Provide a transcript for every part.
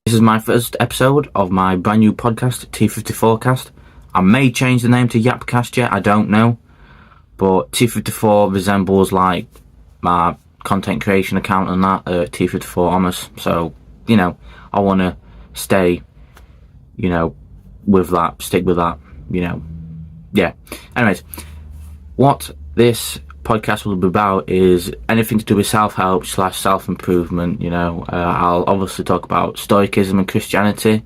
This is my first episode of my brand new podcast, T54cast. I may change the name to Yapcast yet, I don't know. But T54 resembles like my content creation account and that, T54 Amos. So, I want to stay, with that, stick with that, Yeah. Anyways, what this podcast will be about is anything to do with self-help / self-improvement. I'll obviously talk about Stoicism and Christianity,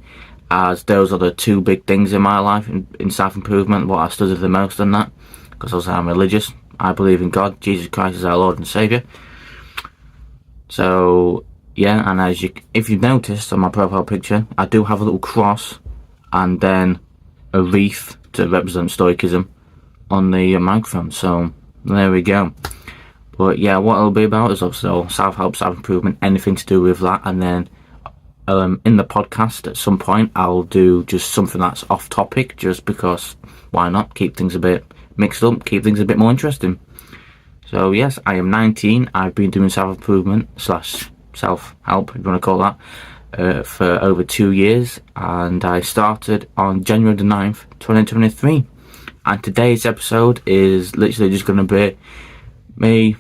as those are the two big things in my life in self-improvement, what I study the most in that, because also I'm religious. I believe in God. Jesus Christ is our Lord and Saviour. So yeah, and if you've noticed on my profile picture, I do have a little cross and then a wreath to represent Stoicism on the microphone. So there we go. But yeah, what it'll be about is obviously self-help, self-improvement, anything to do with that. And then in the podcast at some point I'll do just something that's off topic, just because why not? Keep things a bit mixed up, keep things a bit more interesting. So yes, I am 19. I've been doing self-improvement / self-help, if you want to call that, for over 2 years, and I started on January the 9th, 2023. And today's episode is literally just going to be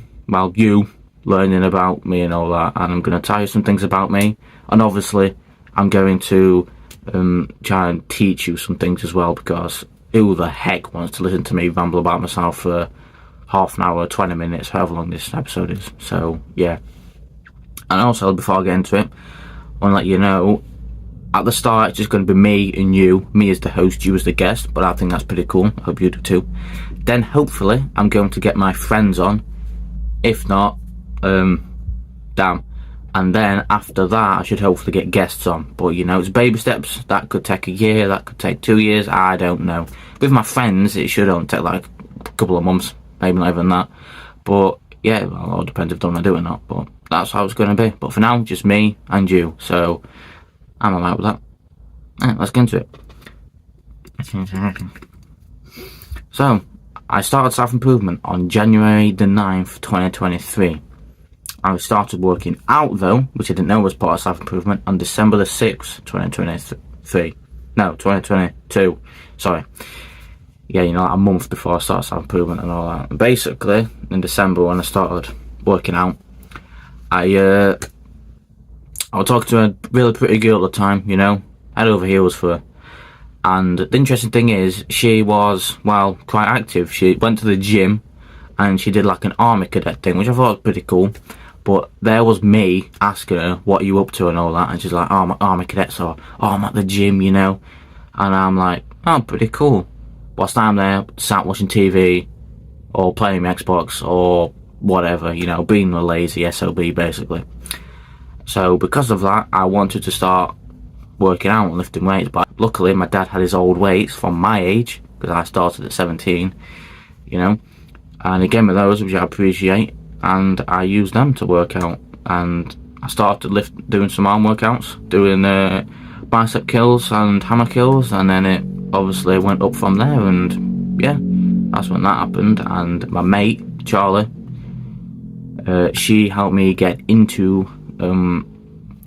you learning about me and all that, and I'm going to tell you some things about me, and obviously I'm going to try and teach you some things as well, because who the heck wants to listen to me ramble about myself for half an hour, 20 minutes, however long this episode is. So yeah. And also, before I get into it, I want to let you know, at the start it's just going to be me and you, me as the host, you as the guest, but I think that's pretty cool. I hope you do too. Then hopefully I'm going to get my friends on. If not, damn. And then after that I should hopefully get guests on. But it's baby steps. That could take a year, that could take 2 years, I don't know. With my friends it should only take like a couple of months, maybe not even that. But yeah, well, it all depends if I want to do it or not, but that's how it's going to be. But for now, just me and you, so I'm alright with that. Alright, let's get into it. So, I started self-improvement on January the 9th, 2023. I started working out though, which I didn't know was part of self-improvement, on December the 6th, 2023. No, 2022, sorry. Yeah, like a month before I started self-improvement and all that. Basically, in December when I started working out, I was talking to a really pretty girl at the time, head over heels for her. And the interesting thing is, she was, quite active. She went to the gym and she did like an army cadet thing, which I thought was pretty cool. But there was me asking her, what are you up to and all that, and she's like, oh, I'm at army cadets, or oh, I'm at the gym, and I'm like, oh, pretty cool. Whilst I'm there, sat watching TV, or playing my Xbox, or whatever, being a lazy SOB, basically. So, because of that, I wanted to start working out and lifting weights, but luckily my dad had his old weights from my age, because I started at 17, and he gave me those, which I appreciate, and I used them to work out, and I started doing some arm workouts, doing bicep kills and hammer kills, and then it obviously went up from there, and yeah, that's when that happened. And my mate Charlie, she helped me get into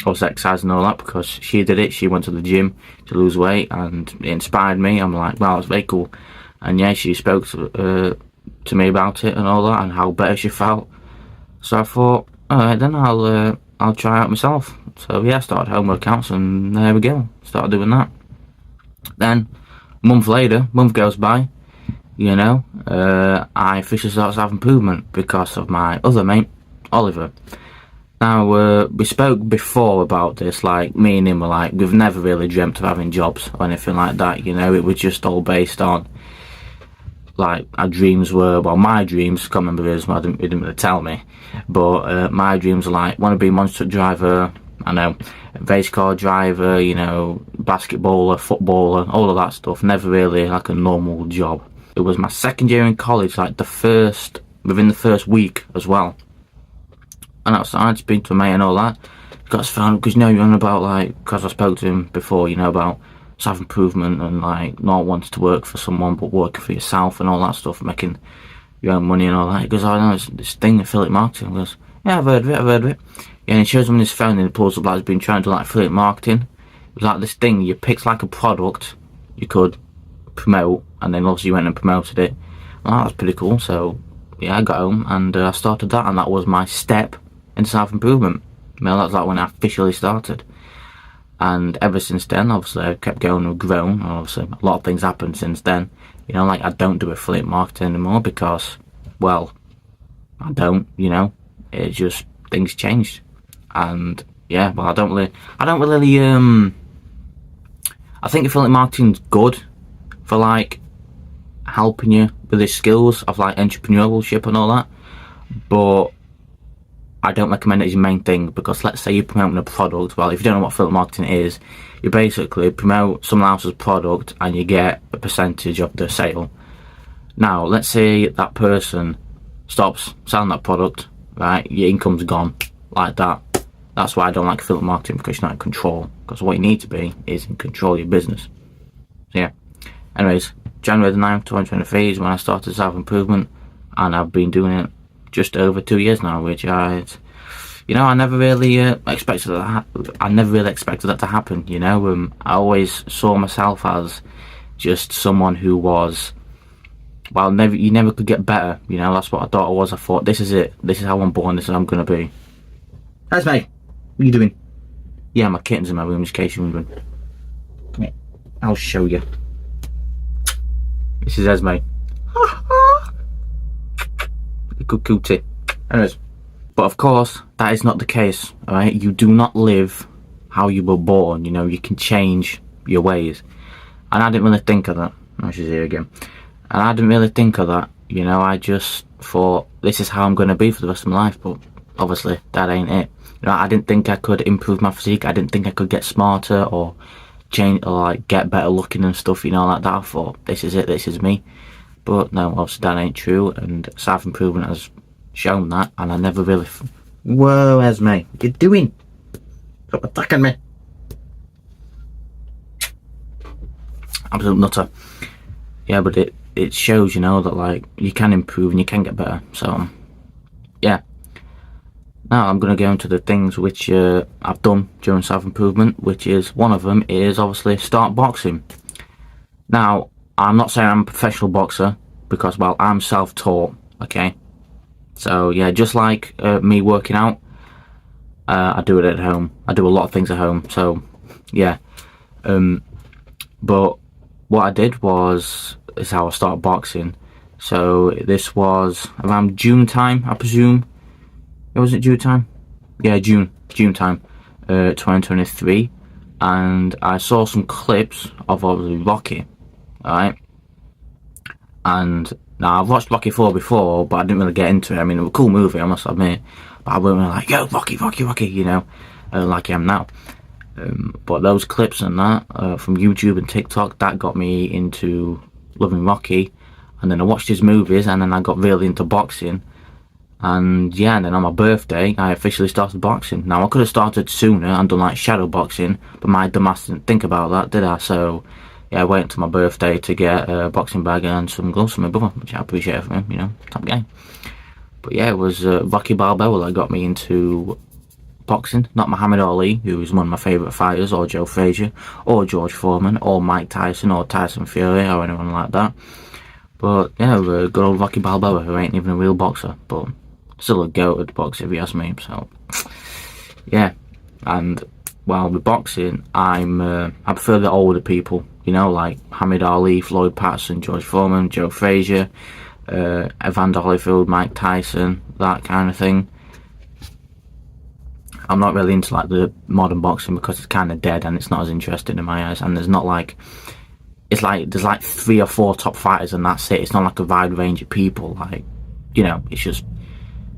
exercise and all that, because she did it. She went to the gym to lose weight, and it inspired me. I'm like, wow, it's very cool. And yeah, she spoke to me about it and all that, and how better she felt. So I thought, alright then, I'll try out myself. So yeah, I started home workouts, and there we go, started doing that. Then a month goes by, I officially start self-improvement because of my other mate, Oliver. Now, we spoke before about this, like, me and him were like, we've never really dreamt of having jobs or anything like that, it was just all based on, like, our dreams were, my dreams, can't remember his, he didn't really tell me, but my dreams were like, want to be a monster truck driver, race car driver, basketballer, footballer, all of that stuff, never really like a normal job. It was my second year in college, like within the first week as well. And outside, speaking to a mate and all that, got us found, because you're on about, like, because I spoke to him before, about self-improvement and, like, not wanting to work for someone but working for yourself and all that stuff, making your own money and all that. He goes, oh no, it's this thing, affiliate marketing. I goes, yeah, I've heard of it. Yeah, and he shows him on his phone, and he pulls up like he's been trying to, like, affiliate marketing. It was like this thing, you picked like a product you could promote, and then obviously you went and promoted it. Well, that was pretty cool. So yeah, I got home and I started that, and that was my step into self-improvement. Well, that's like when I officially started. And ever since then, obviously, I've kept going and grown. And obviously, a lot of things happened since then. You know, like I don't do affiliate marketing anymore because, well, I don't. You know, it just things changed, and yeah, well, I don't really. I think affiliate marketing's good for like helping you with the skills of like entrepreneurship and all that, but I don't recommend it as your main thing, because let's say you're promoting a product. Well, if you don't know what affiliate marketing is, you basically promote someone else's product and you get a percentage of the sale. Now, let's say that person stops selling that product, right? Your income's gone, like that. That's why I don't like affiliate marketing, because you're not in control. Because what you need to be is in control of your business. So yeah. Anyways, January the 9th, 2023 is when I started self-improvement, and I've been doing it just over 2 years now, which I never really expected that. I never really expected that to happen. You know, I always saw myself as just someone who was, well, you never could get better. You know, that's what I thought I was. I thought, this is it. This is how I'm born. This is how I'm gonna be. That's me. What are you doing? Yeah, my kitten's in my room, just in case you're wondering. Come here. I'll show you. This is Esme. Good cootie. Anyways, but of course, that is not the case, alright? You do not live how you were born, you know, you can change your ways. And I didn't really think of that. Oh, she's here again. And I didn't really think of that, you know, I just thought, this is how I'm going to be for the rest of my life, but obviously, that ain't it. You know, I didn't think I could improve my physique, I didn't think I could get smarter, or change, or like, get better looking and stuff, you know, like that. I thought, this is it, this is me. But no, obviously that ain't true, and self-improvement has shown that, and I never really... Whoa, Esme, what you doing? Stop attacking me. Absolute nutter. Yeah, but it shows, you know, that like, you can improve and you can get better, so, yeah. Now I'm going to go into the things which I've done during self-improvement, which is, one of them is obviously start boxing. Now, I'm not saying I'm a professional boxer, because, well, I'm self-taught, okay? So, yeah, just like me working out, I do it at home. I do a lot of things at home, so, yeah. But what I did is how I started boxing. So, this was around June time, I presume. Was it June time? Yeah, June time, 2023. And I saw some clips of obviously Rocky. Alright, and now I've watched Rocky 4 before, but I didn't really get into it. I mean, it was a cool movie, I must admit, but I wasn't really like, yo, Rocky, you know, like I am now. But those clips and that from YouTube and TikTok, that got me into loving Rocky, and then I watched his movies, and then I got really into boxing, and yeah, and then on my birthday, I officially started boxing. Now, I could have started sooner and done like shadow boxing, but my dumbass didn't think about that, did I? So yeah, I waited until my birthday to get a boxing bag and some gloves from my brother, which I appreciate from him, you know, top guy. But yeah, it was Rocky Balboa that got me into boxing, not Muhammad Ali, who is one of my favourite fighters, or Joe Frazier, or George Foreman, or Mike Tyson, or Tyson Fury, or anyone like that. But yeah, good old Rocky Balboa, who ain't even a real boxer, but still a goated boxer if you ask me, so yeah. And well, with boxing, I prefer the older people, you know, like Muhammad Ali, Floyd Patterson, George Foreman, Joe Frazier, Evander Holyfield, Mike Tyson, that kind of thing. I'm not really into like the modern boxing, because it's kind of dead and it's not as interesting in my eyes, and there's not like, it's like there's like 3 or 4 top fighters and that's it. It's not like a wide range of people, like, you know, it's just,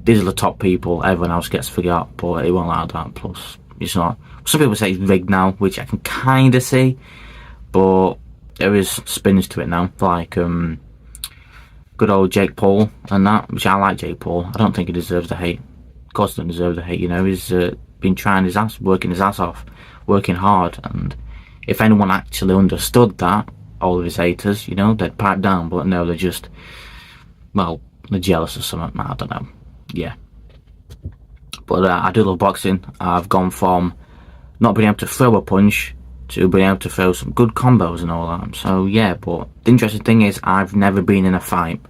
these are the top people, everyone else gets forgot, but it won't like that. Plus, it's not, some people say it's rigged now, which I can kind of see, but there is spins to it now, like good old Jake Paul and that, which I like Jake Paul. I don't think he deserves the hate. Of course he doesn't deserve the hate, you know, he's been trying his ass, working his ass off, working hard, and if anyone actually understood that, all of his haters, you know, they'd pipe down, but no, they're just, well, they're jealous or something, I don't know, yeah. But I do love boxing. I've gone from not being able to throw a punch to being able to throw some good combos and all that. So yeah, but the interesting thing is I've never been in a fight,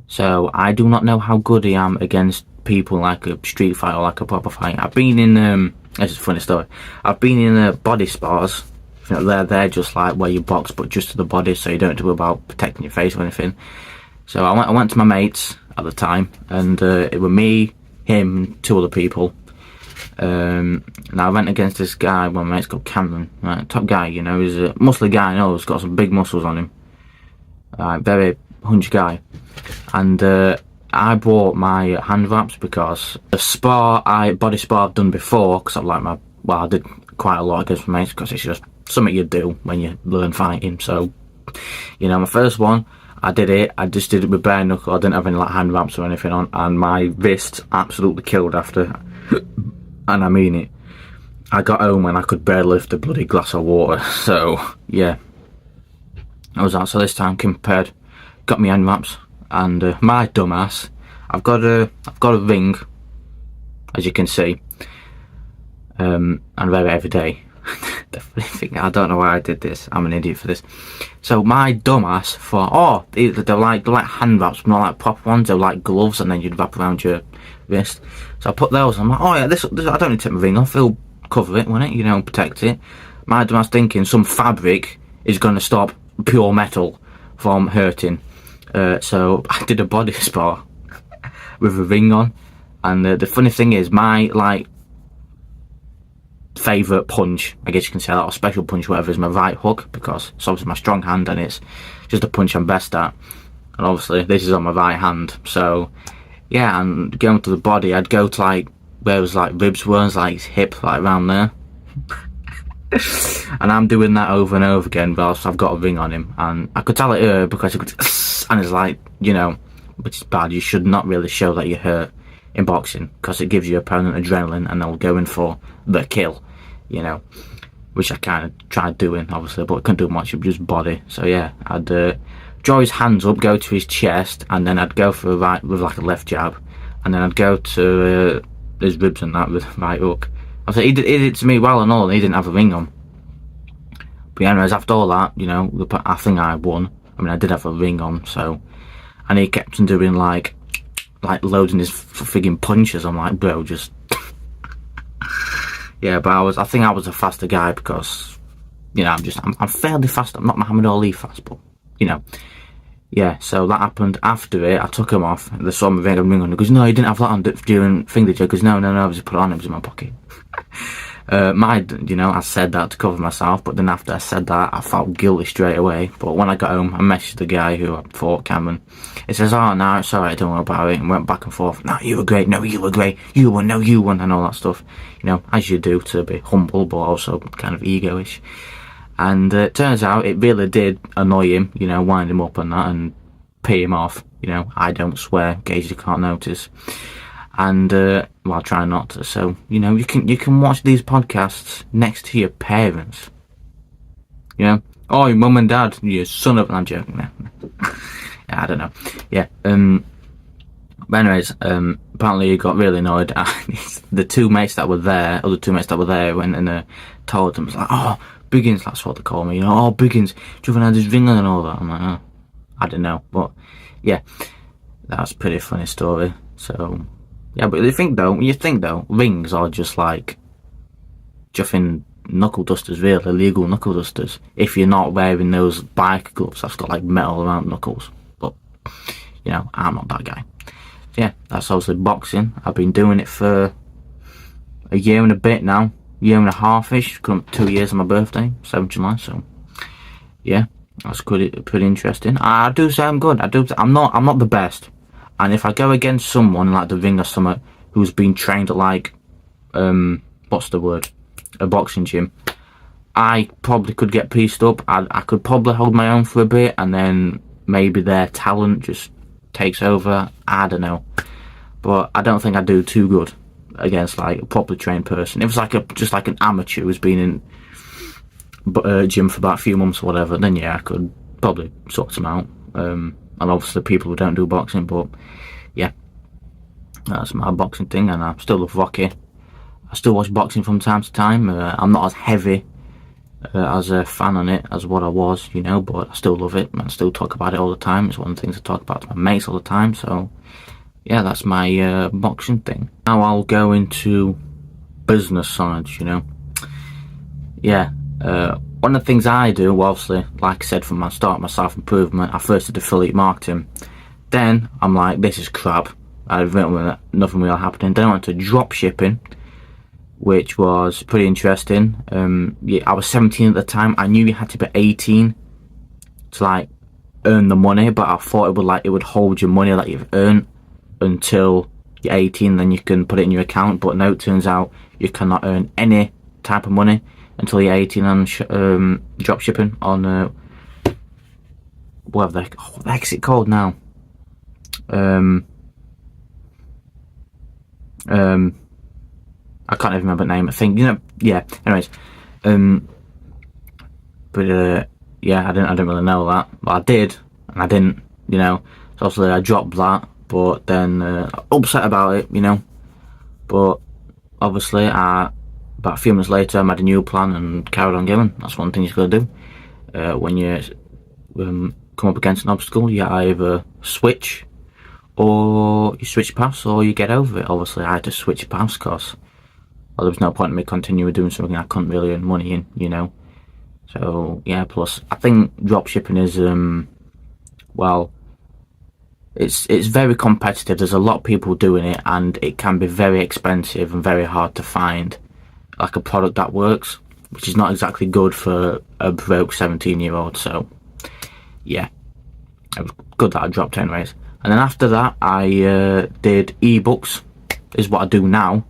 so I do not know how good I am against people like a street fight or like a proper fight. I've been in this is a funny story. I've been in body spars. They're just like where you box, but just to the body, so you don't have to worry about protecting your face or anything. So I went to my mates at the time, and it was me, him, and 2 other people. And I went against this guy, one of my mates called Cameron, right, top guy, you know, he's a muscly guy, I know, he's got some big muscles on him. Very hunchy guy. And I bought my hand wraps because the body spar I've done before, because I did quite a lot against my mates, because it's just something you do when you learn fighting. So, you know, my first one, I just did it with bare knuckle. I didn't have any like hand wraps or anything on, and my wrist absolutely killed after. And I mean it. I got home and I could barely lift a bloody glass of water. So yeah, I was out. So this time, compared, got me hand wraps, and my dumbass, I've got a ring, as you can see, and I wear it every day. The funny thing, I don't know why I did this. I'm an idiot for this. So my dumbass thought, they're like hand wraps, not like proper ones. They're like gloves, and then you'd wrap around your wrist. So I put those. I'm like, oh yeah, this I don't need to take my ring off. It'll cover it, won't it? You know, protect it. My dumbass thinking some fabric is going to stop pure metal from hurting. So I did a body spar with a ring on, and the funny thing is, my favourite punch, I guess you can say that, or special punch, whatever, is my right hook, because it's obviously my strong hand and it's just a punch I'm best at. And obviously this is on my right hand, so yeah. And going to the body, I'd go to like where it was like ribs were, like his hip, like around there. And I'm doing that over and over again, whilst I've got a ring on him, and I could tell it hurt because it could, and it's like, you know, which is bad. You should not really show that you hurt in boxing, because it gives your opponent adrenaline and they'll go in for the kill, you know, which I kind of tried doing, obviously, but I couldn't do much with just body. So yeah, I'd draw his hands up, go to his chest, and then I'd go for a right with like a left jab, and then I'd go to his ribs and that with right hook. Obviously he did it to me well and all, and he didn't have a ring on. But anyways, after all that, you know, I think I won. I mean, I did have a ring on, so, and he kept on doing like loading his frigging punches. I'm like, bro, just yeah. But I think I was a faster guy, because, you know, I'm fairly fast. I'm not Muhammad Ali fast, but, you know, yeah. So that happened. After it, I took him off. They saw me ring on. He goes, no, you didn't have that on during thing, did you? Because no, I just put it on. It was in my pocket. You know, I said that to cover myself, but then after I said that, I felt guilty straight away. But when I got home, I messaged the guy who I fought, Cameron. He says, oh, no, it's alright, don't worry about it. And went back and forth. No, you were great. No, you were great. You won. No, you won. And all that stuff. You know, as you do, to be humble, but also kind of egoish. And it turns out it really did annoy him, you know, wind him up and that, and pay him off. You know, I don't swear, in case you can't notice. And well, try not to. So, you know, you can watch these podcasts next to your parents. You know, oh, your mum and dad, you son of. I'm joking. Yeah, I don't know. Yeah. But anyways, apparently he got really annoyed. The other two mates that were there, went and told him, like, oh, Biggins, that's what they call me. You know, oh, Biggins, do you have his ring on and all that? I'm like, oh, I don't know, but yeah, that's a pretty funny story. So. Yeah, but you think though, rings are just like juffing knuckle dusters, really, illegal knuckle dusters. If you're not wearing those bike gloves that's got like metal around knuckles. But, you know, I'm not that guy. Yeah, that's obviously boxing. I've been doing it for a year and a bit now, year and a half-ish, come 2 years on my birthday, 7th July, so yeah, that's pretty interesting. I do say I'm good. I'm not the best. And if I go against someone like the ring or something who's been trained at like, what's the word, a boxing gym, I probably could get pieced up. I could probably hold my own for a bit, and then maybe their talent just takes over. I don't know, but I don't think I do too good against like a properly trained person. If it's like just like an amateur who's been in gym for about a few months or whatever, then yeah, I could probably sort them out. And obviously people who don't do boxing, but yeah, that's my boxing thing. And I still love Rocky. I still watch boxing from time to time. I'm not as heavy as a fan on it as what I was, you know, but I still love it and I still talk about it all the time. It's one of the things I talk about to my mates all the time. So yeah, that's my boxing thing. Now I'll go into business sides, you know. Yeah, one of the things I do, well, obviously, like I said from my start, my self-improvement, I first did affiliate marketing. Then I'm like, this is crap. I've written with it, nothing really happening. Then I went to drop shipping, which was pretty interesting. Yeah, I was 17 at the time. I knew you had to be 18 to like earn the money, but I thought it would hold your money that you've earned until you're 18, then you can put it in your account. But now it turns out you cannot earn any type of money until you're 18 on drop shipping on what the heck's it called now? I can't even remember the name. I think, you know, yeah. Anyways, but yeah, I didn't really know that, but I did, and I didn't, you know. So obviously I dropped that, but then upset about it, you know. But obviously, about a few months later, I made a new plan and carried on going. That's one thing you've got to do when you come up against an obstacle. You either switch, or you switch paths, or you get over it. Obviously, I had to switch paths because there was no point in me continuing doing something I couldn't really earn money in, you know. So yeah, plus I think dropshipping is well, it's very competitive. There's a lot of people doing it, and it can be very expensive and very hard to find like a product that works, which is not exactly good for a broke 17-year-old. So yeah, it was good that I dropped anyways. And then after that, I did eBooks, is what I do now.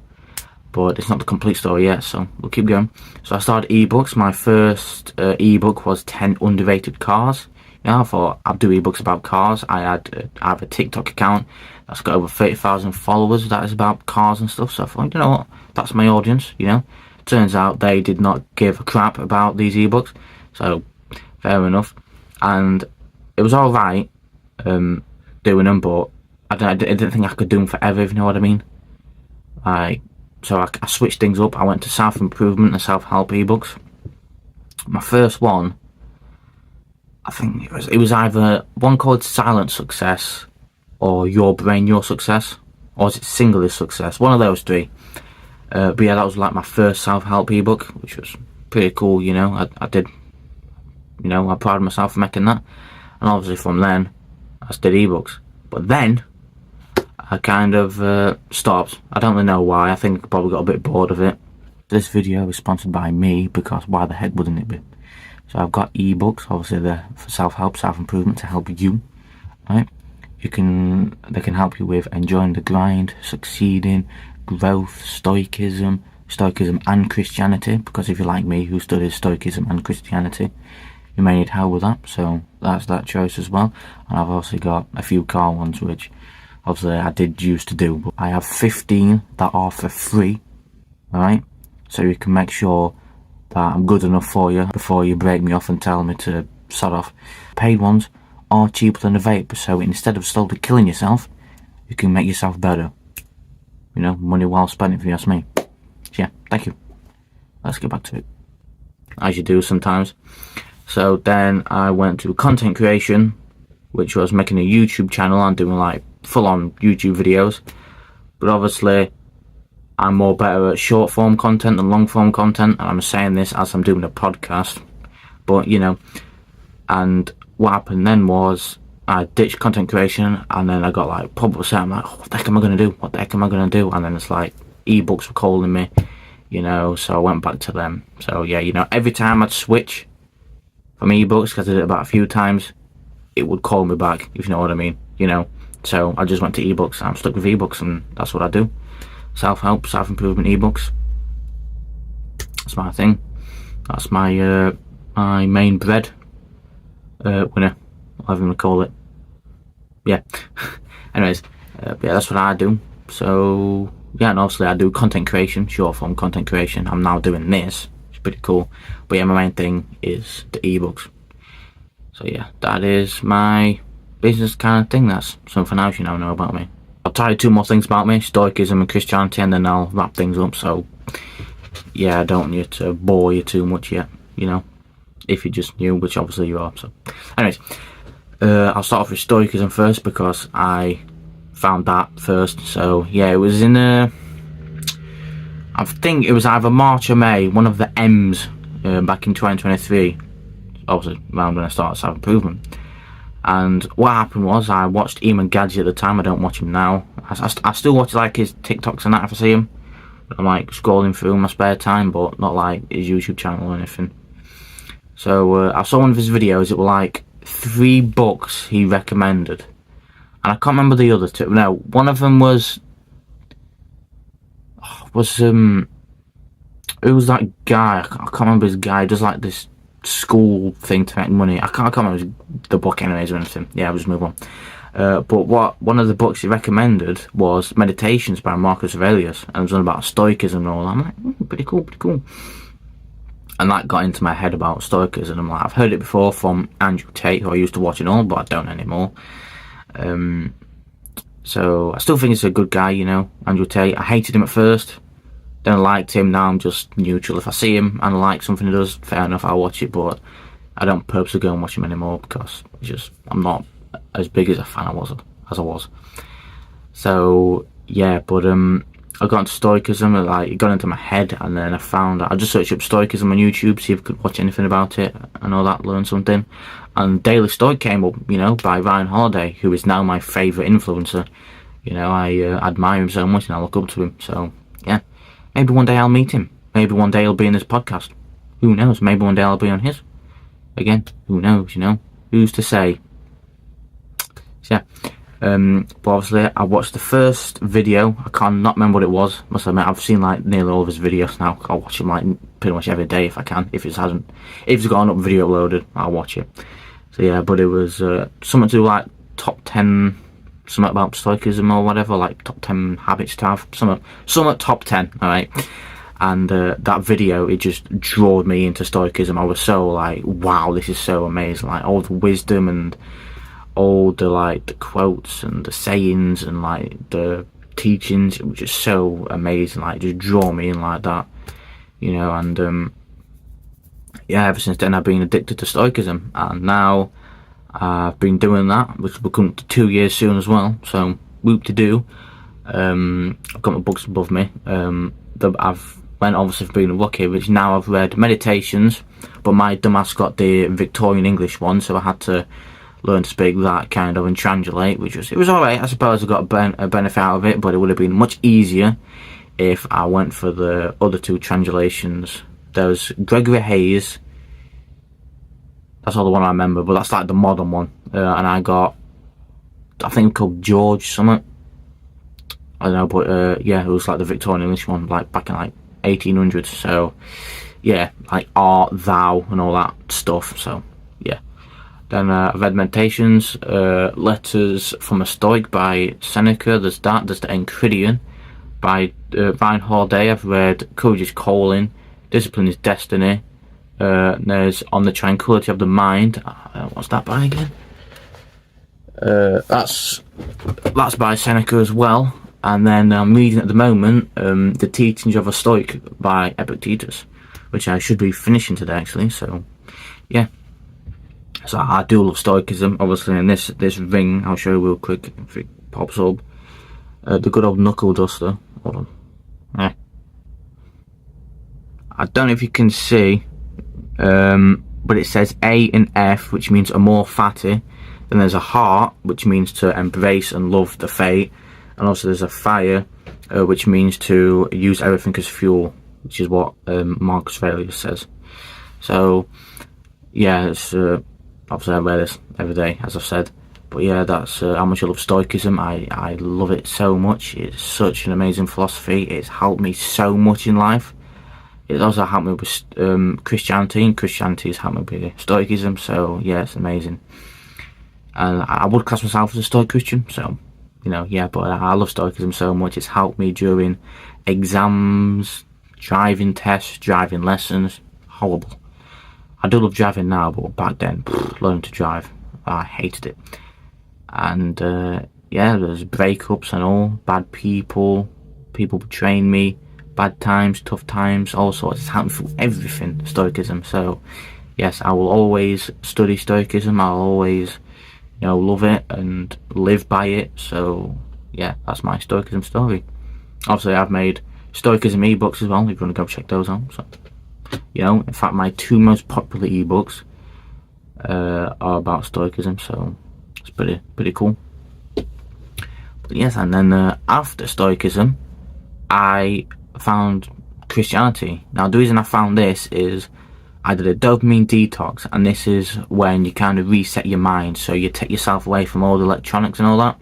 But it's not the complete story yet, so we'll keep going. So I started eBooks. My first ebook was 10 underrated cars. You know, I thought I'd do ebooks about cars. I have a TikTok account that's got over 30,000 followers that is about cars and stuff. So I thought, you know what, that's my audience, you know. Turns out they did not give a crap about these ebooks. So fair enough. And it was alright doing them, but I didn't think I could do them forever, if you know what I mean. So I switched things up. I went to self-improvement and self-help ebooks. My first one, I think it was either one called Silent Success or Your Brain, Your Success, or is it Singular Success? One of those three. But yeah, that was like my first self-help ebook, which was pretty cool, you know. I did, you know, I prided myself for making that. And obviously from then, I just did ebooks. But then I kind of stopped. I don't really know why. I think I probably got a bit bored of it. This video is sponsored by me, because why the heck wouldn't it be? So I've got ebooks, obviously they're for self-help, self-improvement, to help you, right? They can help you with enjoying the grind, succeeding, growth, stoicism and Christianity, because if you're like me who studies stoicism and Christianity, you may need help with that. So that's that choice as well. And I've also got a few car ones, which obviously I did used to do, but I have 15 that are for free, alright? So you can make sure that I'm good enough for you before you break me off and tell me to sod off. Paid ones are cheaper than a vape, so instead of slowly killing yourself, you can make yourself better. You know, money well spent if you ask me. So yeah, thank you. Let's get back to it. As you do sometimes. So then I went to content creation, which was making a YouTube channel and doing like full-on YouTube videos. But obviously I'm more better at short form content than long form content, and I'm saying this as I'm doing a podcast. But you know, and what happened then was I ditched content creation, and then I got like pop-up set. I'm like, oh, what the heck am I going to do? What the heck am I going to do? And then it's like ebooks were calling me, you know, so I went back to them. So yeah, you know, every time I'd switch from ebooks, because I did it about a few times, it would call me back, if you know what I mean, you know. So I just went to ebooks. I'm stuck with ebooks, and that's what I do. Self-help, self-improvement ebooks. That's my thing. That's my my main bread winner, whatever you want to call it. Yeah. Anyways, yeah, that's what I do. So yeah, and obviously I do content creation, short form content creation. I'm now doing this. It's pretty cool. But yeah, my main thing is the ebooks. So yeah, that is my business kind of thing. That's something else you now know about me. I'll tell you two more things about me, Stoicism and Christianity, and then I'll wrap things up. So yeah, I don't want you to bore you too much yet. you know, if you just knew, which obviously you are. So, anyways, I'll start off with Stoicism first because I found that first. So yeah, it was in I think it was either March or May, one of the M's, back in 2023. Obviously, around when I started self-improvement. And what happened was I watched Eamon Gadget at the time. I don't watch him now. I still watch like his TikToks and that if I see him. I'm like scrolling through in my spare time, but not like his YouTube channel or anything. So I saw one of his videos. It were like 3 books he recommended, and I can't remember the other 2. No, one of them was who was that guy? I can't remember his guy. He does like this school thing to make money. I can't remember the book anyways or anything. Yeah, I'll just move on. But one of the books he recommended was Meditations by Marcus Aurelius, and it was on about Stoicism and all that. I'm like, pretty cool. And that got into my head about Stoicism. I'm like, I've heard it before from Andrew Tate, who I used to watch and all, but I don't anymore. So I still think he's a good guy, you know, Andrew Tate. I hated him at first, then I liked him. Now I'm just neutral. If I see him and I like something he does, fair enough, I'll watch it, but I don't purposely go and watch him anymore because I'm not as big as a fan as I was. So yeah, but I got into Stoicism, and like it got into my head, and then I just searched up Stoicism on YouTube, see if I could watch anything about it and all that, learn something. And Daily Stoic came up, you know, by Ryan Holiday, who is now my favourite influencer. You know, I admire him so much and I look up to him. So yeah, maybe one day I'll meet him. Maybe one day he'll be in this podcast. Who knows? Maybe one day I'll be on his. Again, who knows? You know, who's to say? So yeah. But obviously I watched the first video. I can't not remember what it was. Must admit, I've seen like nearly all of his videos now. I'll watch him like pretty much every day if I can. If it's got an video uploaded, I'll watch it. So yeah, but it was something to do like top 10, something about Stoicism or whatever, like top 10 habits to have, something top 10. All right. And that video, it just drew me into Stoicism. I was so like, wow, this is so amazing. Like all the wisdom and all the like the quotes and the sayings and like the teachings, it was just so amazing. Like just draw me in like that, you know. And yeah, ever since then I've been addicted to Stoicism, and now I've been doing that, which will come to 2 years soon as well. So whoop-de-doo. I've got my books above me. I've went obviously for being lucky, which now I've read Meditations, but my dumbass got the Victorian English one, so I had to learn to speak that kind of and translate, it was alright. I suppose I got a benefit out of it, but it would have been much easier if I went for the other 2 translations. There was Gregory Hayes, that's all the one I remember, but that's like the modern one, and I got, I think called George something, I don't know, but yeah, it was like the Victorian English one, like back in like 1800s. So yeah, like art, thou and all that stuff. So yeah. Then I've read Meditations, Letters from a Stoic by Seneca. There's the Enchiridion by Ryan Holiday. I've read Courage is Calling, Discipline is Destiny. There's On the Tranquility of the Mind. What's that by again? That's by Seneca as well. And then I'm reading at the moment The Teachings of a Stoic by Epictetus, which I should be finishing today actually. So yeah. So I do love Stoicism, obviously, and this ring, I'll show you real quick if it pops up. The good old knuckle duster. Hold on. Yeah. I don't know if you can see, but it says A and F, which means amor fati. Then there's a heart, which means to embrace and love the fate. And also there's a fire, which means to use everything as fuel, which is what Marcus Aurelius says. So, yeah, it's... obviously I wear this every day, as I've said, but yeah, that's how much I love Stoicism. I love it so much. It's such an amazing philosophy. It's helped me so much in life. It's also helped me with Christianity, and Christianity has helped me with Stoicism. So yeah, it's amazing. And I would class myself as a Stoic Christian, so you know, yeah. But I love Stoicism so much. It's helped me during exams, driving tests, driving lessons. Horrible. I do love driving now, but back then, learning to drive, I hated it. And yeah, there's breakups and all, bad people betraying me, bad times, tough times, all sorts. It's helped me through everything, Stoicism. So yes, I will always study Stoicism. I'll always, love it and live by it. So yeah, that's my Stoicism story. Obviously, I've made Stoicism ebooks as well, if you want to go check those out. So, in fact, my 2 most popular ebooks are about Stoicism, so it's pretty cool. But yes, and then after Stoicism, I found Christianity. Now, the reason I found this is I did a dopamine detox, and this is when you kind of reset your mind. So you take yourself away from all the electronics and all that,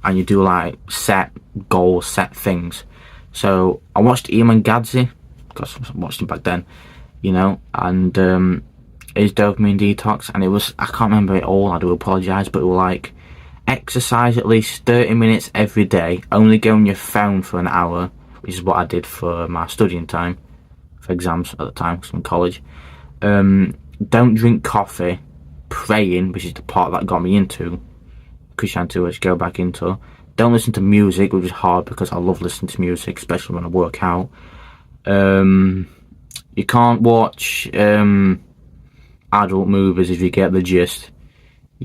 and you do like set goals, set things. So I watched Eamon Gadzhi, because I watched him back then, and his dopamine detox, and it was, I can't remember it all, I do apologise, but it was like exercise at least 30 minutes every day, only go on your phone for an hour, which is what I did for my studying time, for exams at the time, because I'm in college. Don't drink coffee, praying, which is the part that got me into Christianity, which I go back into. Don't listen to music, which is hard because I love listening to music, especially when I work out. You can't watch adult movies if you get the gist.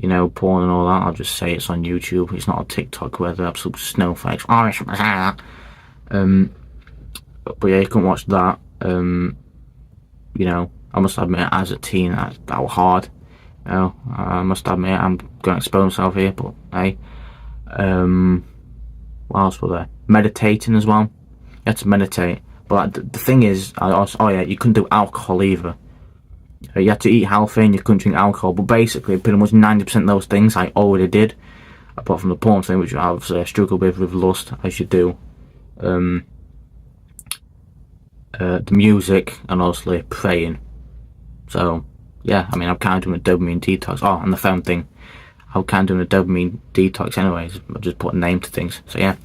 Porn and all that. I'll just say it's on YouTube. It's not on TikTok where they're absolute snowflakes. But yeah, you can't watch that. I must admit, as a teen, that was hard. I must admit, I'm going to expose myself here, but hey. What else were there? Meditating as well. You had to meditate. But the thing is, you couldn't do alcohol either. You had to eat healthy and you couldn't drink alcohol. But basically, pretty much 90% of those things I already did. Apart from the porn thing, which I obviously struggle with lust, as you do. The music, and obviously praying. So, yeah, I'm kind of doing a dopamine detox. Oh, and the phone thing. I'm kind of doing a dopamine detox anyways. I just put a name to things. So, yeah.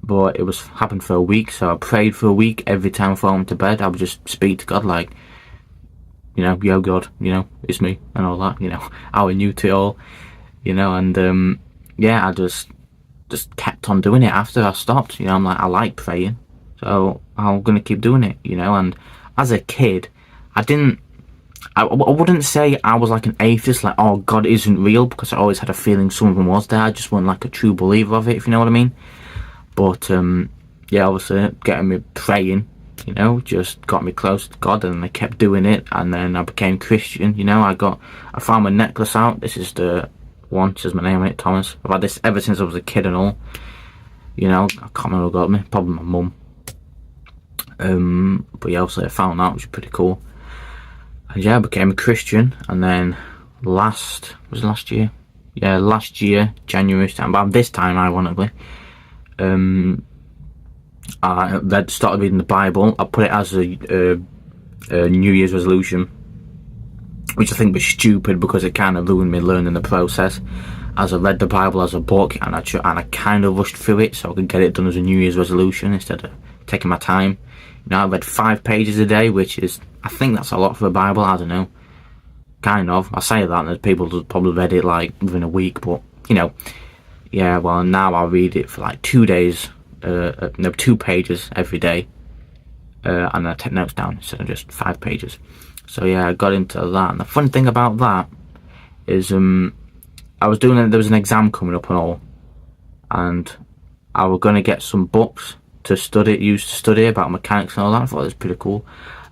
But it happened for a week, so I prayed for a week. Every time before I went to bed, I would just speak to God like, yo God, it's me, and all that, I was new to it all, and I just kept on doing it after I stopped. I'm like, I like praying, so I'm gonna keep doing it, and as a kid, I wouldn't say I was like an atheist, like, oh, God isn't real, because I always had a feeling someone was there. I just wasn't like a true believer of it, if you know what I mean. But obviously getting me praying, just got me close to God, and I kept doing it, and then I became Christian. I found my necklace out. This is the one, it says my name on it, Thomas. I've had this ever since I was a kid and all. I can't remember who got me, probably my mum. But yeah, obviously I found that, which was pretty cool. And yeah, I became a Christian, and then last year, January time, but this time, ironically, I started reading the Bible. I put it as a New Year's resolution, which I think was stupid because it kind of ruined me learning the process. As I read the Bible as a book, and I kind of rushed through it so I could get it done as a New Year's resolution instead of taking my time. I read 5 pages a day, which is, I think that's a lot for a Bible. I don't know. Kind of. I say that, and there's people who probably read it like within a week, but yeah. Well, now I read it for like 2 days, 2 pages every day, and I take notes down instead of just 5 pages. So yeah, I got into that, and the fun thing about that is, I was doing it. There was an exam coming up and all, and I was going to get some books to study about mechanics and all that. I thought it was pretty cool.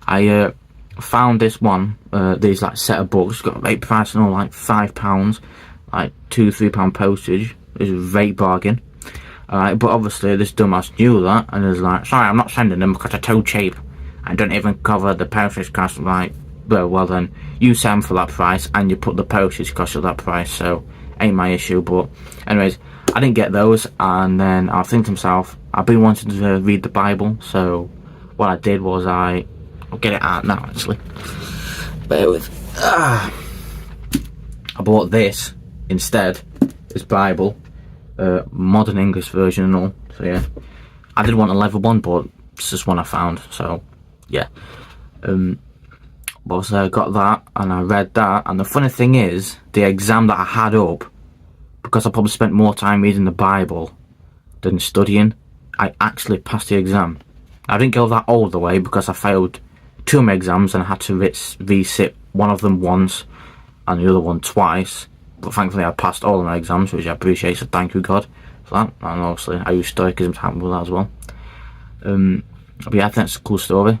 I found this one, these like set of books, got a great price and all, like £5, like £2-3 postage. It was a great bargain. But obviously this dumbass knew that, and was like, sorry, I'm not sending them because they're too cheap. I don't even cover the postage cost. Like, well then, you send them for that price, and you put the postage cost at that price, so ain't my issue. But anyways, I didn't get those, and then I think to myself, I've been wanting to read the Bible, so what I did was I'll get it out now actually. Bear with. I bought this instead, this Bible, modern English version and all. So yeah, I did want a leather one, but it's just one I found. So yeah, but so I got that and I read that, and the funny thing is, the exam that I had up, because I probably spent more time reading the Bible than studying, I actually passed the exam. I didn't go that all the way because I failed 2 of my exams and I had to resit one of them once and the other one twice. But thankfully I passed all of my exams, which I appreciate, so thank you God for that. And obviously I use Stoicism to help me with that as well. But yeah, I think that's a cool story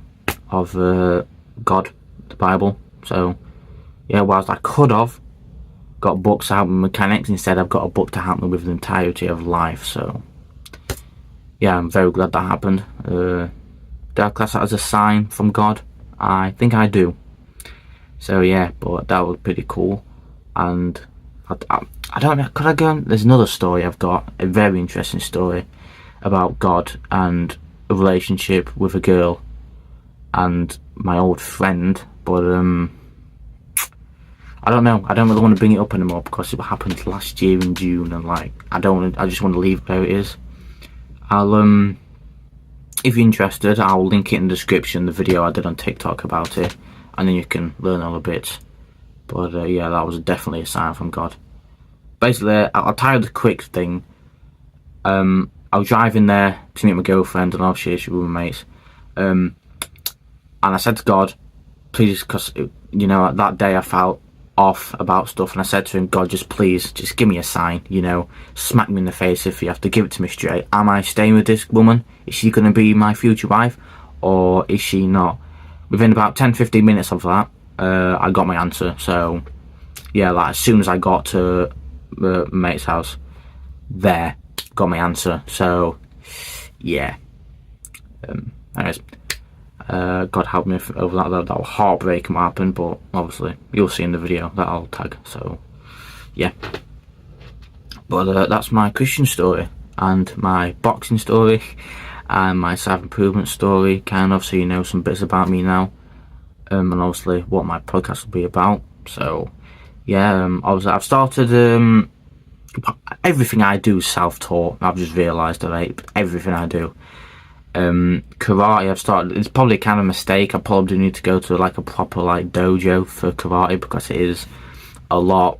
of God, the Bible. So yeah, whilst I could have got books to help me with mechanics, instead I've got a book to help me with the entirety of life. So yeah, I'm very glad that happened. Do I class that as a sign from God? I think I do. So yeah, but that was pretty cool. And I don't know, could I go on? There's another story I've got, a very interesting story about God and a relationship with a girl and my old friend, but I don't know, I don't really want to bring it up anymore because it happened last year in June, and like I just want to leave it where it is. I'll if you're interested, I'll link it in the description, the video I did on TikTok about it, and then you can learn all the bits. But yeah, that was definitely a sign from God. Basically, I'll tell you the quick thing. I was driving there to meet my girlfriend, and obviously she was with my mates. And I said to God, please, because you know that day I felt off about stuff, and I said to him, God, just please, just give me a sign, you know, smack me in the face if you have to, give it to me straight. Am I staying with this woman? Is she going to be my future wife, or is she not? Within about 10-15 minutes of that, I got my answer. So yeah, like as soon as I got to my mate's house, there, got my answer. So yeah, anyways, God help me over that. That was heartbreaking what happened, but obviously you'll see in the video that I'll tag. So yeah, but that's my Christian story and my boxing story and my self-improvement story, kind of, so you know some bits about me now, and obviously what my podcast will be about. So yeah, obviously I've started everything I do is self-taught. I've just realised that everything I do. Karate, I've started. It's probably kind of a mistake. I probably need to go to like a proper like dojo for karate, because it is a lot.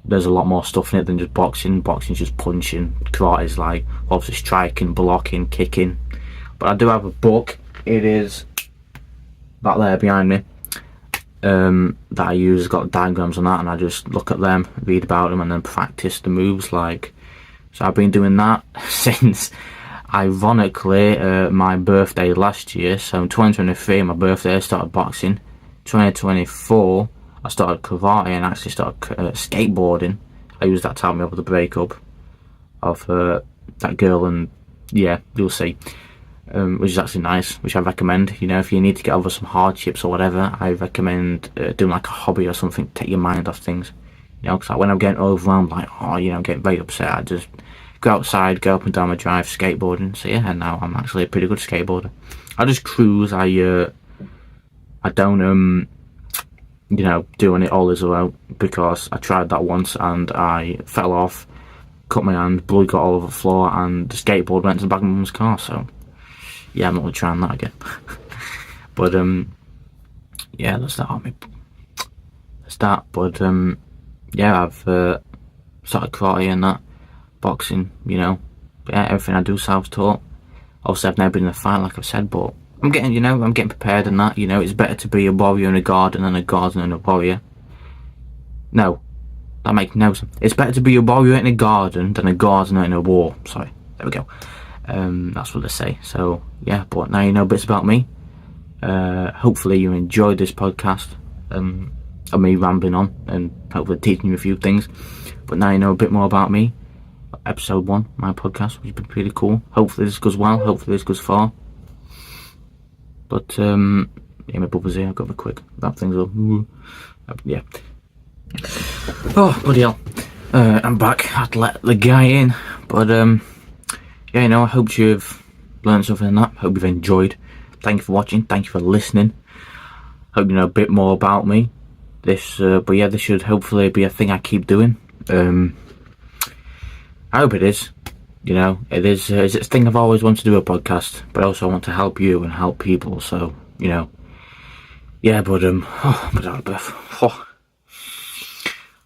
There's a lot more stuff in it than just boxing. Boxing's just punching. Karate is like obviously striking, blocking, kicking. But I do have a book. It is that there behind me. That I use. It's got diagrams on that, and I just look at them, read about them, and then practice the moves. Like, so I've been doing that since, ironically, my birthday last year. So in 2023, my birthday, I started boxing. 2024, I started karate and actually started skateboarding. I used that to help me up with the breakup of that girl, and yeah, you'll see. Which is actually nice, which I recommend. You know, if you need to get over some hardships or whatever, I recommend doing like a hobby or something to take your mind off things. You know, because like when I'm getting overwhelmed, like, oh, you know, I'm getting very upset, I just go outside, go up and down my drive, skateboarding. So yeah, now I'm actually a pretty good skateboarder. I just cruise. I don't you know, do any ollies around, because I tried that once and I fell off, cut my hand, blood got all over the floor, and the skateboard went to the back of my mum's car. So yeah, I'm not really trying that again. But yeah, that's that on me. That's that. But yeah, I've started karate and that, boxing, you know. But yeah, everything I do self-taught. Obviously I've never been in a fight, like I've said, but I'm getting, you know, I'm getting prepared and that. You know, it's better to be a warrior in a garden than a gardener in a warrior. No, that makes no sense. It's better to be a warrior in a garden than a gardener in a war. Sorry, there we go. That's what they say. So yeah, but now you know bits about me. Hopefully you enjoyed this podcast of me rambling on and hopefully teaching you a few things. But now you know a bit more about me. Episode 1, my podcast, which has been pretty cool. Hopefully this goes well. Hopefully this goes far. But yeah, my brother's here. I've got the quick wrap things up. Yeah. Oh bloody hell! I'm back. I had to let the guy in, but yeah, you know, I hope you've learned something in that. Hope you've enjoyed. Thank you for watching. Thank you for listening. Hope you know a bit more about me. This, but yeah, this should hopefully be a thing I keep doing. I hope it is. You know, it is. It's a thing I've always wanted to do, a podcast, but I also want to help you and help people. So you know, yeah. But oh, I'm out of breath. Oh.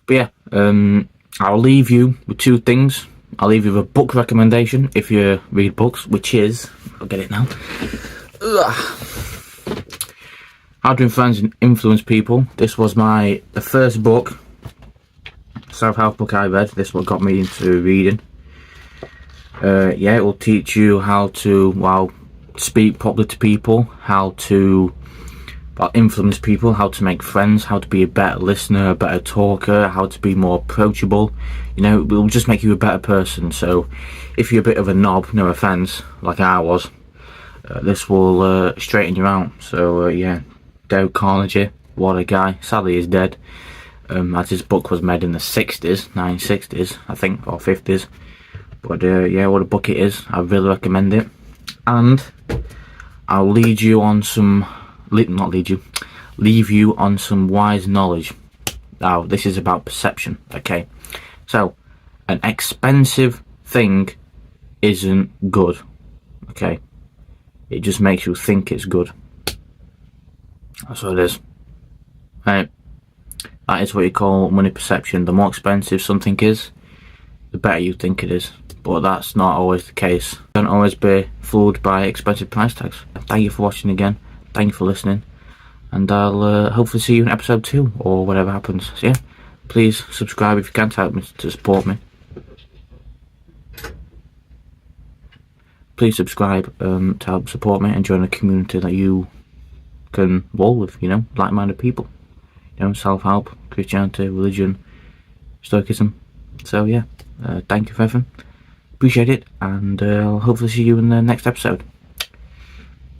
But yeah, I'll leave you with 2 things. I'll leave you with a book recommendation if you read books, which is, I'll get it now. How to Influence and Influence People. This was the first book, self-help book I read. This what got me into reading. Yeah, it will teach you how to, speak properly to people, how to influence people, how to make friends, how to be a better listener, a better talker, how to be more approachable. You know, it will just make you a better person. So if you're a bit of a knob, no offence, like I was, this will straighten you out. So yeah, Dale Carnegie, what a guy. Sadly he's dead, as his book was made in the 60s, 1960s I think, or 50s. But yeah, what a book it is. I really recommend it. And I'll leave you on some wise knowledge. Now, this is about perception, okay? So, an expensive thing isn't good, okay? It just makes you think it's good. That's what it is. Right? That is what you call money perception. The more expensive something is, the better you think it is. But that's not always the case. Don't always be fooled by expensive price tags. Thank you for watching again. Thank you for listening. And I'll hopefully see you in episode 2 or whatever happens. So yeah, please subscribe if you can to help me, to support me. Please subscribe to help support me and join a community that you can roll with, you know, like-minded people. You know, self-help, Christianity, religion, Stoicism. So yeah, thank you for everything. Appreciate it, and I'll hopefully see you in the next episode.